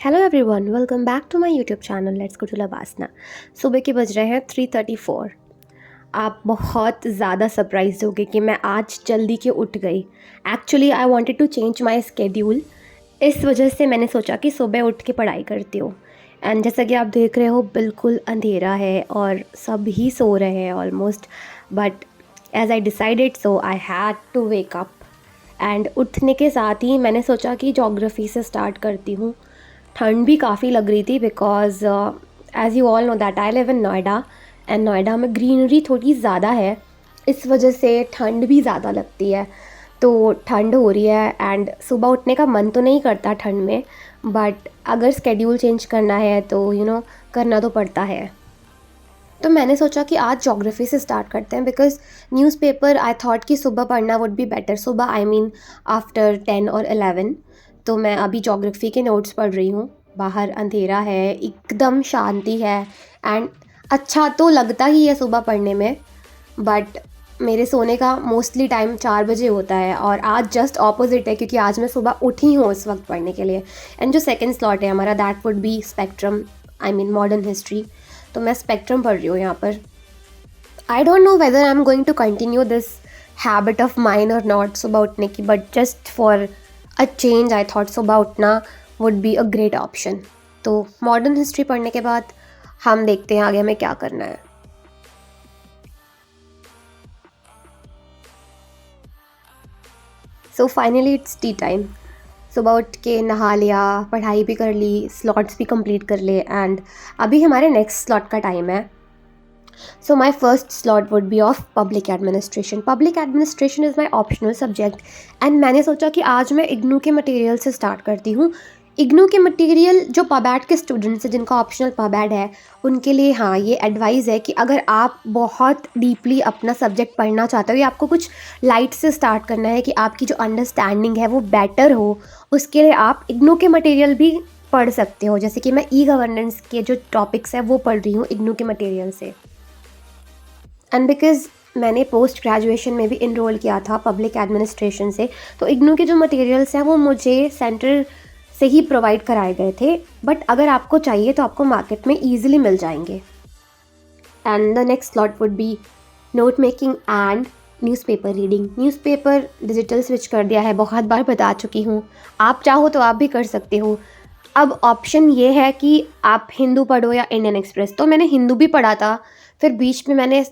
Hello everyone, welcome back to my YouTube channel let's go to LBSNAA. सुबह के बज रहे हैं 3:34। आप बहुत ज़्यादा सरप्राइज होगे कि मैं आज जल्दी क्यों उठ गई। Actually I wanted to change my schedule. इस वजह से मैंने सोचा कि सुबह उठ के पढ़ाई करती हूँ। एंड जैसा कि आप देख रहे हो बिल्कुल अंधेरा है और सब ही सो रहे हैं almost, but as I decided so I had to wake up. And उठने के साथ ही मैंने सोचा कि जोग्राफ़ी से स्टार्ट करती हूँ। ठंड भी काफ़ी लग रही थी because as you all know that I live in Noida and Noida में ग्रीनरी थोड़ी ज़्यादा है, इस वजह से ठंड भी ज़्यादा लगती है। तो ठंड हो रही है एंड सुबह उठने का मन तो नहीं करता ठंड में, बट अगर स्केड्यूल चेंज करना है तो करना तो पड़ता है। तो मैंने सोचा कि आज ज्योग्राफी से स्टार्ट करते हैं बिकॉज न्यूज़पेपर आई थॉट कि सुबह पढ़ना वुड बी बेटर। सुबह आई मीन आफ्टर 10 और 11। तो मैं अभी ज्योग्राफी के नोट्स पढ़ रही हूँ। बाहर अंधेरा है, एकदम शांति है एंड अच्छा तो लगता ही है सुबह पढ़ने में, बट मेरे सोने का मोस्टली टाइम 4 बजे होता है और आज जस्ट ऑपोजिट है क्योंकि आज मैं सुबह उठी हूँ उस वक्त पढ़ने के लिए। एंड जो सेकेंड स्लॉट है हमारा that would be Spectrum, I mean modern history. तो मैं स्पेक्ट्रम पढ़ रही हूँ यहाँ पर। I don't know whether I am going to continue this habit of mine और नॉट सुबह उठने की, but just for a change I thought सुबह उठना would be a great option. तो मॉडर्न हिस्ट्री पढ़ने के बाद हम देखते हैं आगे हमें क्या करना है। So finally it's T time. सुबह उठ के नहा लिया, पढ़ाई भी कर ली, स्लॉट्स भी कंप्लीट कर लिए एंड अभी हमारे नेक्स्ट स्लॉट का टाइम है। So my first slot would be of public administration. Public administration is my optional subject and मैंने सोचा कि आज मैं इग्नू के मटेरियल से स्टार्ट करती हूँ। इग्नू के मटेरियल जो पबैट के स्टूडेंट्स हैं जिनका ऑप्शनल पबैट है उनके लिए हाँ ये एडवाइस है कि अगर आप बहुत डीपली अपना सब्जेक्ट पढ़ना चाहते हो या आपको कुछ लाइट से स्टार्ट करना है कि आपकी जो अंडरस्टैंडिंग है वो बेटर हो, उसके लिए आप इग्नू के मटेरियल भी पढ़ सकते हो। जैसे कि मैं ई गवर्नेंस के जो टॉपिक्स हैं वो पढ़ रही हूँ इग्नू के मटेरियल से। एंड बिकॉज़ मैंने पोस्ट ग्रेजुएशन में भी इनरोल किया था पब्लिक एडमिनिस्ट्रेशन से, तो इग्नू के जो मटेरियल्स हैं वो मुझे सेंटर से ही प्रोवाइड कराए गए थे, बट अगर आपको चाहिए तो आपको मार्केट में ईजिली मिल जाएंगे। And the next slot would B note making and newspaper reading. Newspaper digital switch कर दिया है, बहुत बार बता चुकी हूँ, आप चाहो तो आप भी कर सकते हो। अब ऑप्शन ये है कि आप हिंदू पढ़ो या इंडियन एक्सप्रेस। तो मैंने हिंदू भी पढ़ा था, फिर बीच में मैंने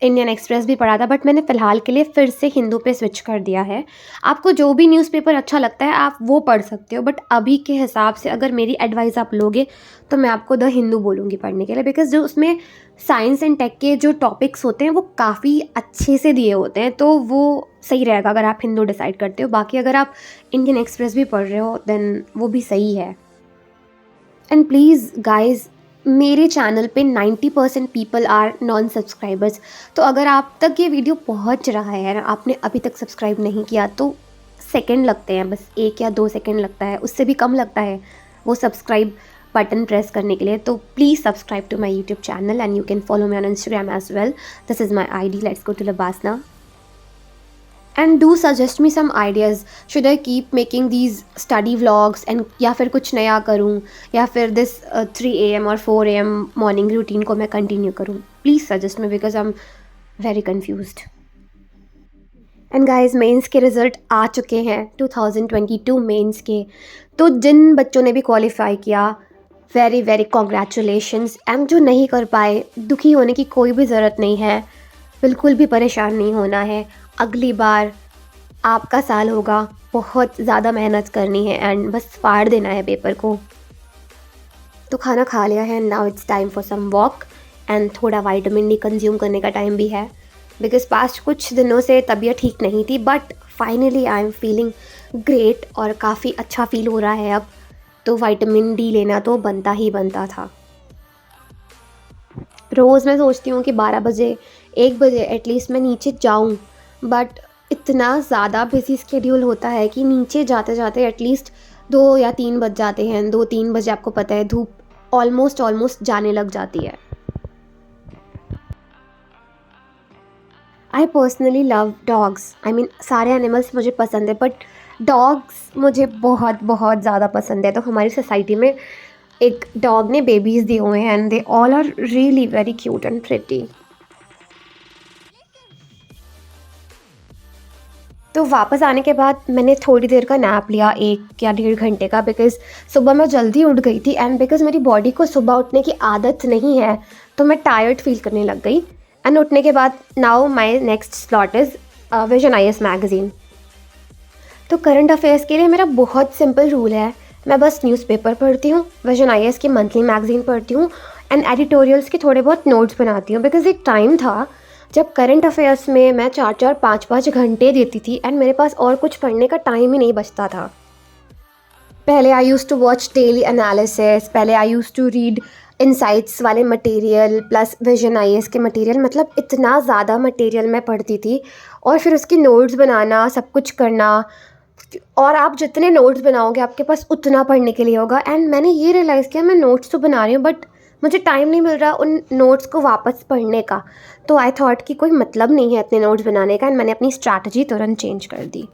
इंडियन एक्सप्रेस भी पढ़ा था, बट मैंने फ़िलहाल के लिए फिर से हिंदू पे स्विच कर दिया है। आपको जो भी न्यूज़पेपर अच्छा लगता है आप वो पढ़ सकते हो, बट अभी के हिसाब से अगर मेरी एडवाइस आप लोगे तो मैं आपको द हिंदू बोलूँगी पढ़ने के लिए, बिकॉज जो उसमें साइंस एंड टेक के जो टॉपिक्स होते हैं वो काफ़ी अच्छे से दिए होते हैं, तो वो सही रहेगा अगर आप हिंदू डिसाइड करते हो। बाकी अगर आप इंडियन एक्सप्रेस भी पढ़ रहे हो देन वो भी सही है। एंड प्लीज़ गाइज, मेरे चैनल पे 90% पीपल आर नॉन सब्सक्राइबर्स। तो अगर आप तक ये वीडियो पहुंच रहा है, आपने अभी तक सब्सक्राइब नहीं किया, तो सेकंड लगते हैं, बस 1 या 2 सेकंड लगता है, उससे भी कम लगता है वो सब्सक्राइब बटन प्रेस करने के लिए। तो please subscribe to my YouTube channel and you can follow me on Instagram as well. This is my ID, let's go to LBSNAA. And do suggest me some ideas, should I keep making these study vlogs and या फिर कुछ नया करूँ, या फिर this 3 AM और 4 AM morning routine को मैं कंटिन्यू करूँ। Please suggest me because I am very confused. And guys, mains के रिज़ल्ट आ चुके हैं 2022 मेंस के। तो जिन बच्चों ने भी क्वालिफाई किया वेरी वेरी कॉन्ग्रेचुलेशंस। एंड जो नहीं कर पाए, दुखी होने की कोई भी ज़रूरत नहीं है, बिल्कुल भी परेशान नहीं होना है। अगली बार आपका साल होगा, बहुत ज़्यादा मेहनत करनी है एंड बस फाड़ देना है पेपर को। तो खाना खा लिया है, now it's time for some walk and थोड़ा विटामिन डी कंज्यूम करने का टाइम भी है, बिकॉज पास्ट कुछ दिनों से तबीयत ठीक नहीं थी, but finally I am feeling great और काफ़ी अच्छा फील हो रहा है अब। तो विटामिन डी लेना तो बनता ही बनता था। रोज़ मैं सोचती हूँ कि 12 बजे 1 बजे एटलीस्ट मैं नीचे जाऊँ, बट इतना ज़्यादा बिजी स्केड्यूल होता है कि नीचे जाते जाते एटलीस्ट 2 या 3 बज जाते हैं। 2-3 बजे आपको पता है धूप ऑलमोस्ट जाने लग जाती है। I personally love dogs. I mean सारे एनिमल्स मुझे पसंद है, बट डॉग्स मुझे बहुत बहुत ज़्यादा पसंद है। तो हमारी सोसाइटी में एक डॉग ने बेबीज़ दिए हुए हैं and they all are really very cute and pretty. तो वापस आने के बाद मैंने थोड़ी देर का नैप लिया, 1 या 1.5 घंटे का, बिकॉज़ सुबह मैं जल्दी उठ गई थी एंड बिकॉज़ मेरी बॉडी को सुबह उठने की आदत नहीं है, तो मैं टायर्ड फील करने लग गई। एंड उठने के बाद now my next slot is vision IAS magazine. तो करंट अफेयर्स के लिए मेरा बहुत सिंपल रूल है, मैं बस न्यूज़पेपर पढ़ती हूँ, विजन आईएएस की मंथली मैगज़ीन पढ़ती हूँ एंड एडिटोरियल्स के थोड़े बहुत नोट्स बनाती हूँ। बिकॉज़ एक टाइम था जब करंट अफेयर्स में मैं 4-4 5-5 घंटे देती थी एंड मेरे पास और कुछ पढ़ने का टाइम ही नहीं बचता था। पहले I use to watch daily analysis, पहले I use to read insights वाले मटेरियल प्लस विजन आईएएस के मटेरियल, मतलब इतना ज़्यादा मटेरियल मैं पढ़ती थी और फिर उसके नोट्स बनाना, सब कुछ करना। और आप जितने नोट्स बनाओगे आपके पास उतना पढ़ने के लिए होगा। एंड मैंने ये रियलाइज़ किया, मैं नोट्स तो बना रही हूँ बट मुझे टाइम नहीं मिल रहा उन नोट्स को वापस पढ़ने का। तो आई थॉट कि कोई मतलब नहीं है इतने नोट्स बनाने का एंड मैंने अपनी स्ट्रैटेजी तुरंत चेंज कर दी।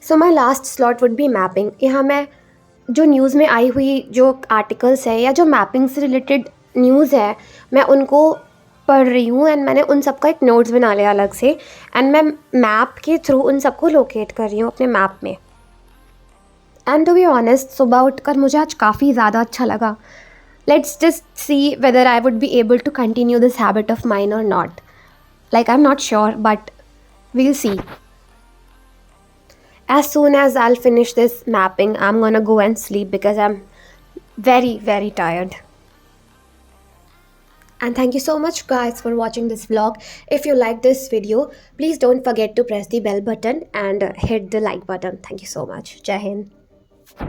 So my last slot would be mapping. यहाँ मैं जो न्यूज़ में आई हुई जो आर्टिकल्स है या जो मैपिंग से रिलेटेड न्यूज़ है, मैं उनको पढ़ रही हूँ एंड मैंने उन सब का एक नोट्स बना लिया अलग से एंड मैं मैप के थ्रू उन सबको लोकेट कर रही हूँ अपने मैप में। एंड टू बी ऑनेस्ट, सुबह उठकर मुझे आज काफ़ी ज़्यादा अच्छा लगा। Let's just see whether I would be able to continue this habit of mine और not. Like I am not sure but we'll see. As soon as I'll finish this mapping, I'm gonna go and sleep because I'm very, very tired. And thank you so much guys for watching this vlog. If you like this video, please don't forget to press the bell button and hit the like button. Thank you so much. Jai Hind.